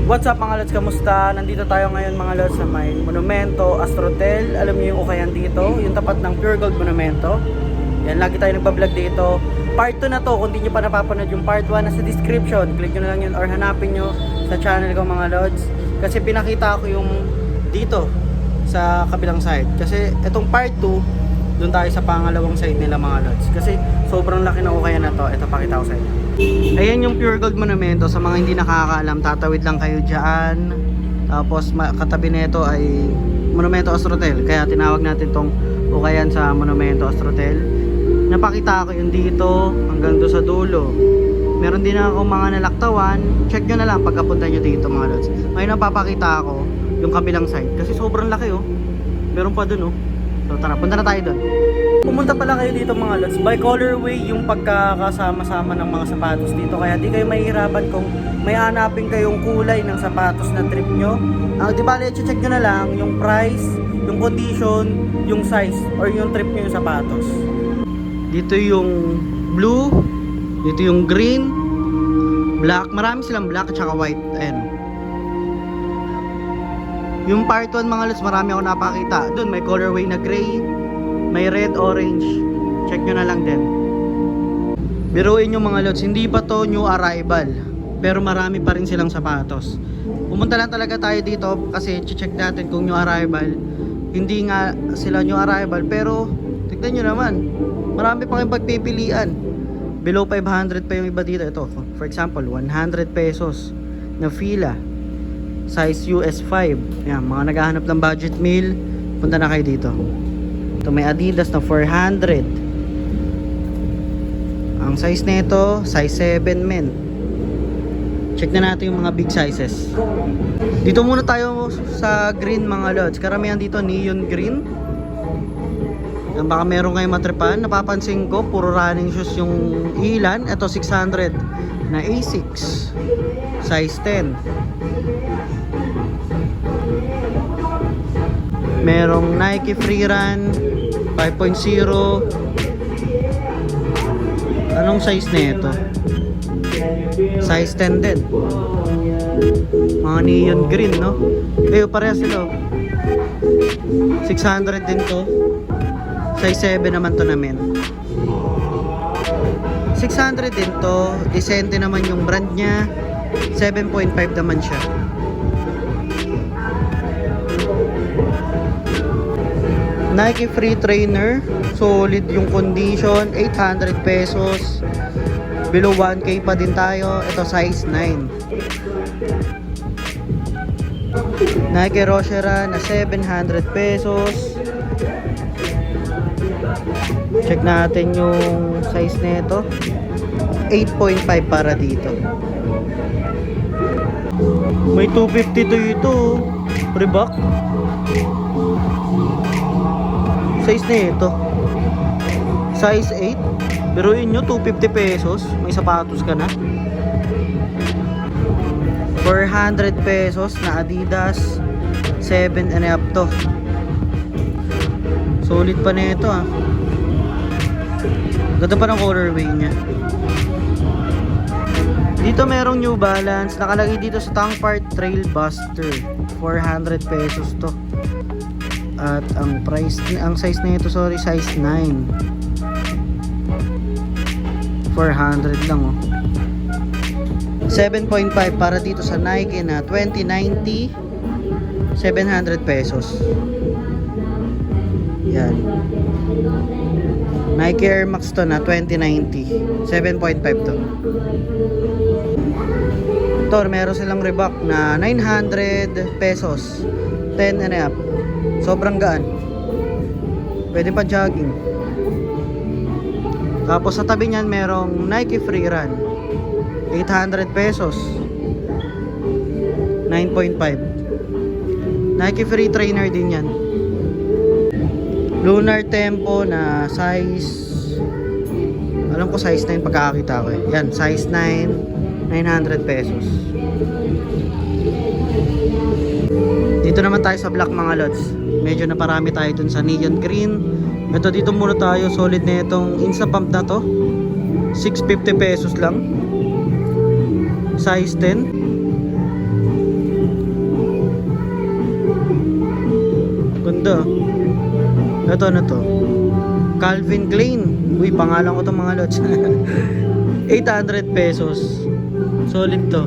What's up mga lods, kamusta? Nandito tayo ngayon mga lods sa may Monumento, Astrotel. Alam niyo yung ukayan dito, yung tapat ng Pure Gold Monumento. Yan, lagi tayo nagpa-vlog dito. Part 2 na to, kung di nyo pa napapanood yung part 1 nasa description. Click nyo na lang yun or hanapin nyo sa channel ko mga lods. Kasi pinakita ko yung dito sa kabilang side. Kasi itong part 2, doon tayo sa pangalawang side nila mga lods. Kasi sobrang laki ng ukayan na to. Ito pakita ko sa inyo. Ayan yung Pure Gold Monumento. Sa mga hindi nakakaalam, tatawid lang kayo dyan. Tapos katabi nito ay Monumento Astrotel. Kaya tinawag natin tong ukayan sa Monumento Astrotel. Napakita ko yung dito hanggang doon sa dulo. Meron din ako mga nalaktawan. Check nyo na lang pagkapunta nyo dito mga lods. Ngayon napapakita ako yung kabilang side. Kasi sobrang laki oh. Meron pa dun oh. So tara, punta na tayo dun. Pumunta pala kayo dito mga lods. By colorway yung pagkakasama-sama ng mga sapatos dito. Kaya di kayo mahihirapan kung may hanapin kayong kulay ng sapatos na trip nyo. Di bale, check nyo na lang yung price, yung condition, yung size, or yung trip nyo yung sapatos. Dito yung blue, dito yung green, black. Marami silang black at saka white. Ayan. Yung part 1 mga lods, marami ako napakita. Doon may colorway na gray, may red, orange. Check nyo na lang din. Biruin nyo mga lods, hindi pa to new arrival, pero marami pa rin silang sapatos. Pumunta lang talaga tayo dito kasi check natin kung new arrival. Hindi nga sila new arrival, pero tignan nyo naman, marami pa kayong pagpipilian. Below 500 pa yung iba dito. Ito, for example, 100 pesos na fila, size US 5. Yan, mga naghahanap ng budget meal, punta na kayo dito. Ito may Adidas na 400. Ang size nito, size 7 men. Check na natin yung mga big sizes. Dito muna tayo sa green mga lods. Karamihan dito neon green. Yan, baka meron kayong matripan. Napapansin ko, puro running shoes yung ilan. Ito 600 na Asics, size 10. Merong Nike Freerun 5.0. Anong size nito? Size 10 din. Mga neon green, no? Parehas sila. 600 din to. Size 7 naman to namin. 600 din to. Decente naman yung brand nya. 7.5 naman siya. Nike Free Trainer, solid yung condition, 800 pesos. Below 1K pa din tayo. Ito size 9. Nike Rochera na 700 pesos. Check natin yung size nito. 8.5 para dito. May 250 dito. Reebok. Size na ito, size 8. Biruin nyo, 250 pesos. May sapatos ka na. 400 pesos na Adidas 7 and up to. Solid pa na ito ah. Ganda pa ng colorway nya. Dito merong New Balance. Nakalagay dito sa Tongue Part Trail Buster, 400 pesos to. At ang price, ang size na ito, sorry, size 9. 400 lang oh. 7.5 para dito sa Nike na 2090, 700 pesos. Yan. Nike Air Max to na 2090, 7.5 to. Ito, meron silang Reebok na 900 pesos, 10 and up. Sobrang gaan. Pwede pa jogging. Tapos sa tabi niyan merong Nike Freerun 800 pesos, 9.5. Nike Free Trainer din yan. Lunar Tempo na size, alam ko size 9 pagkakakita ko eh. Yan, size 9, 900 pesos. Dito naman tayo sa black mga lods. Medyo naparami tayo dun sa neon green. Ito dito muna tayo. Solid na itong Insa Pump na to. 650 pesos lang. Size 10. to? Ito na to. Calvin Klein. Uy, pangalan ko itong mga lods. 800 pesos. Solid to.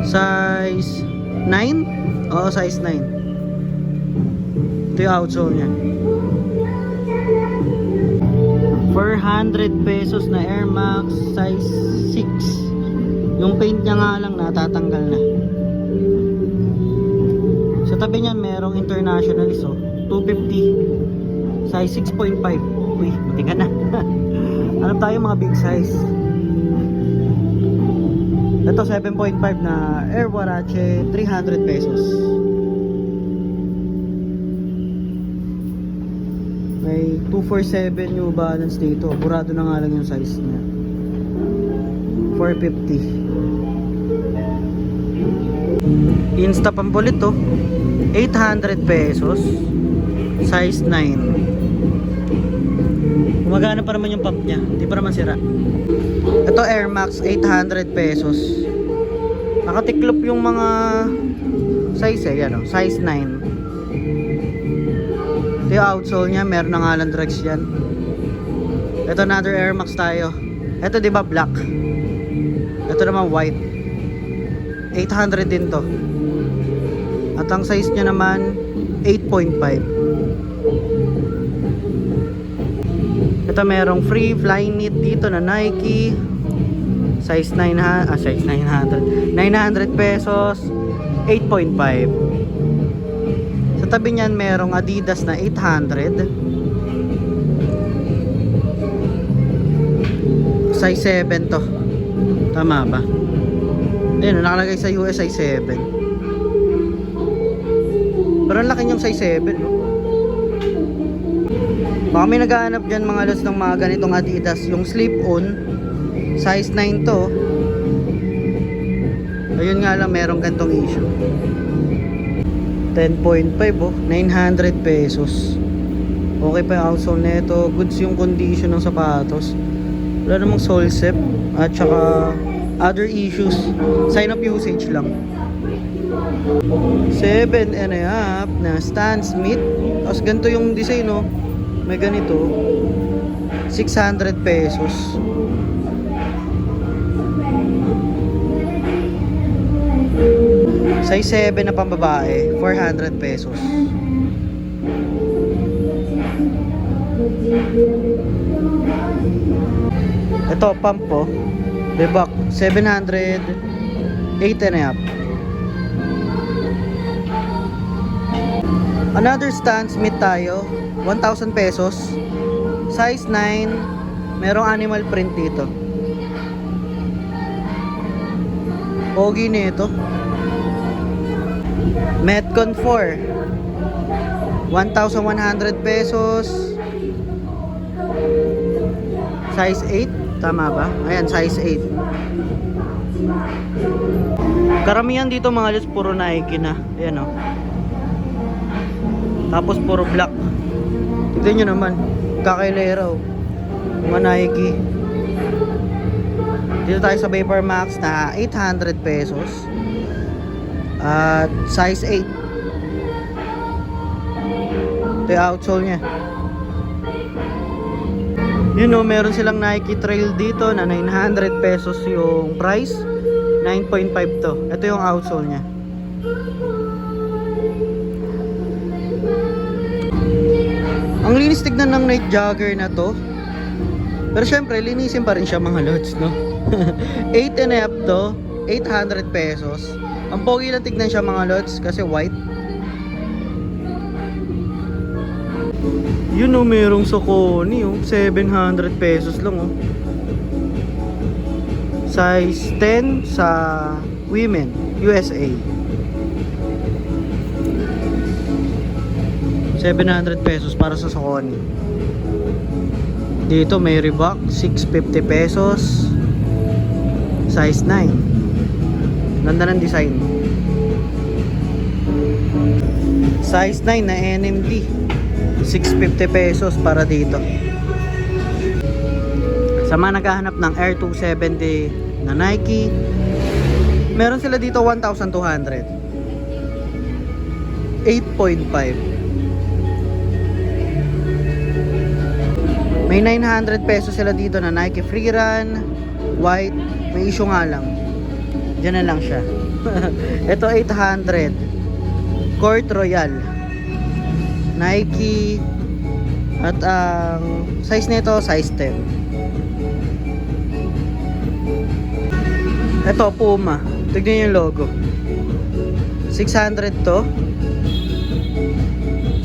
Size 9? Oo, size 9. Ito yung outsole niya. 400 pesos na Air Max size 6. Yung paint niya nga lang natatanggal na. Sa tabi niyan merong international so 250 size 6.5. Uy, matiga na. Hanap tayo mga big size. Ito 7.5 na Air Huarache, 300 pesos. May 247 New Balance dito. Burado na nga lang yung size niya. 450. Insta pampulit to. 800 pesos. Size 9. Gumagana pa naman yung pump niya. Hindi pa naman sira. Ito Air Max 800 pesos. Nakatiklop yung mga size yan, size 9. Ito yung outsole niya, meron na nga lang drugs yan. Ito another Air Max tayo. Ito diba black. Ito naman white. 800 din to. At ang size niya naman 8.5. Ito merong free Flyknit dito na Nike. Size 900 pesos. 8.5. Sa tabi niyan merong Adidas na 800. Size 7 to. Tama ba? Ayun, nakalagay sa US size 7. Pero ang laki niyang size 7, no? Baka may naghahanap dyan mga lods ng mga ganitong Adidas. Yung slip-on size 9 to. Ayun nga lang, merong gantong issue. 10.5 oh, 900 pesos. Okay pa yung outsole nito. Goods yung condition ng sapatos. Wala namang sole sep. At saka other issues. Sign of usage lang. 7 and a half na Stan Smith. Tapos ganito yung design, no? May ganito. 600 pesos. Size 7 na pambabae, 400 pesos. Ito, pump po. Reebok, 700, 8 and a half. Another Stan Smith tayo, 1,000 pesos. Size 9, merong animal print dito. Pogi nito. Metcon 4, 1,100 pesos. Size 8, tama ba? Ayan, size 8. Karamihan dito mga lods puro Nike na. Ayan o. Tapos puro black. Tignan nyo naman, kakailera o. Mga Nike. Dito tayo sa Vapor Max na 800 pesos. At size 8. Ito yung outsole nya. You know, meron silang Nike Trail dito na 900 pesos yung price. 9.5 to. Ito yung outsole nya. Ang linis tignan ng night jogger na to. Pero syempre linisin pa rin siya mga lods, no? 8 and a half to, 800 pesos. Ang pogi lang tignan siya mga lods kasi white. Yun o, merong Saucony o, 700 pesos lang o. Size 10 sa women, USA. 700 pesos para sa Saucony. Dito may Reebok, 650 pesos. Size 9. Ganda ng design. Size 9 na NMD, 650 pesos para dito. Sa mga naghahanap ng Air 270 na Nike, meron sila dito 1,200. 8.5. May 900 pesos sila dito na Nike Freerun white. May issue nga lang, diyan na lang siya. Ito 800 Court Royal Nike. At ang size nito size 10. Ito Puma, tignan yung logo. 600 to,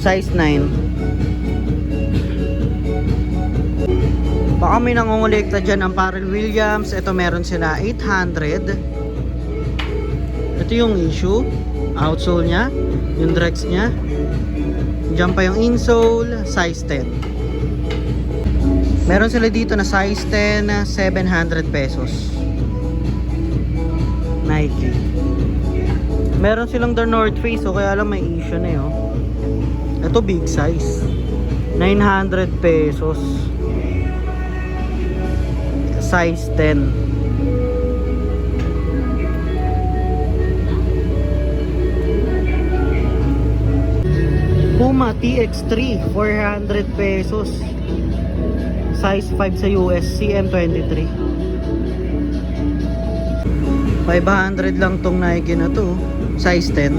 size 9. Baka may nangongolekta dyan ng Pharrell Williams. Ito meron sila 800. Ito yung issue, outsole nya, yung dregs nya. Diyan pa yung insole, size 10. Meron sila dito na size 10, 700 pesos. Nike. Meron silang The North Face, so kaya lang may issue na yun. Ito big size, 900 pesos. Size 10. Puma TX3, 400 pesos. Size 5 sa US, CM23. 500 lang tong Nike na to, size 10.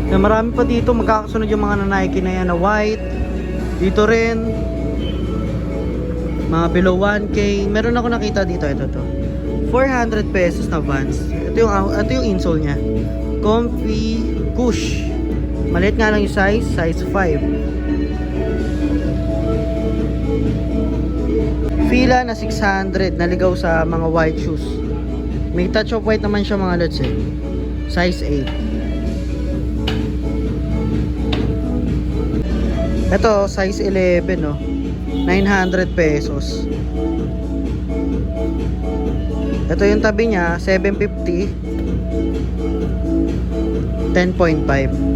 Na marami pa dito, magkakasunod yung mga na Nike na yan na white. Dito rin mga below 1K. Meron ako nakita dito, ito to. 400 pesos na Vans. Ito yung insole nya. Comfy Kush. Maliit nga lang yung size 5. Fila na 600, naligaw sa mga white shoes. May touch of white naman siya mga lods eh. Size 8. Ito, size 11 no. 900 pesos. Ito yung tabi niya, 750. 10.5.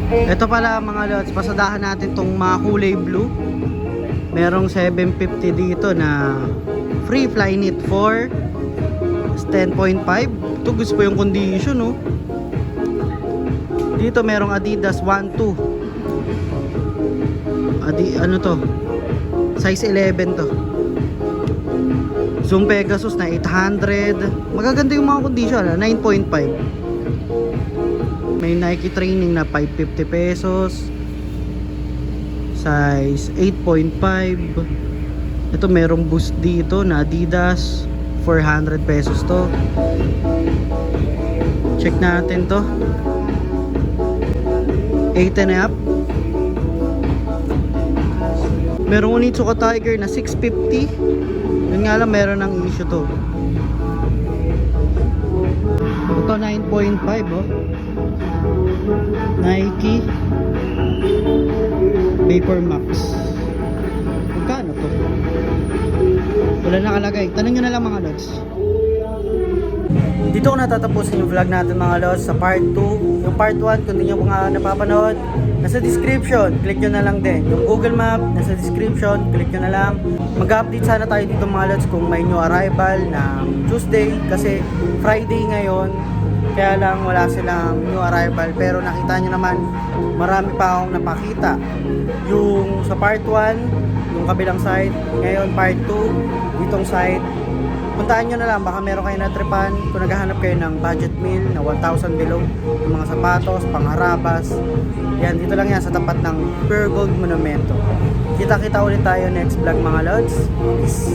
Ito pala mga lods, pasadahan natin tong mga kulay blue. Merong 750 dito na free Flyknit 4, 10.5. Ito gusto ko yung condition no. Dito merong Adidas 1-2. Ano to? Size 11 to. Zoom Pegasus na 800. Magaganda yung mga condition, 9.5. May Nike Training na 550 pesos. Size 8.5. Ito merong Boost dito na Adidas, 400 pesos to. Check natin to. 8 and up. Merong Onitsuka Tiger na 650. Yun nga lang, meron ng issue to. Ito 9.5 oh. Nike Vapor Max. Magkano to? Wala nakalagay. Tanong nyo na lang mga lods. Dito ko natatapusin yung vlog natin mga lods sa part 2. Yung part 1 kung hindi nyo mga napapanood, nasa description, click nyo na lang din. Yung Google Map, nasa description, click nyo na lang. Mag-update sana tayo dito mga lods kung may new arrival na Tuesday. Kasi Friday ngayon, kaya lang wala silang new arrival. Pero nakita nyo naman, marami pa akong napakita. Yung sa part 1, yung kabilang side. Ngayon part 2, ditong side. Puntahan nyo na lang, baka meron kayo na-tripan kung naghahanap kayo ng budget meal na 1,000 below, yung mga sapatos, pangharabas. Yan, dito lang yan sa tapat ng Pure Gold Monumento. Kita-kita ulit tayo next vlog mga lods. Peace!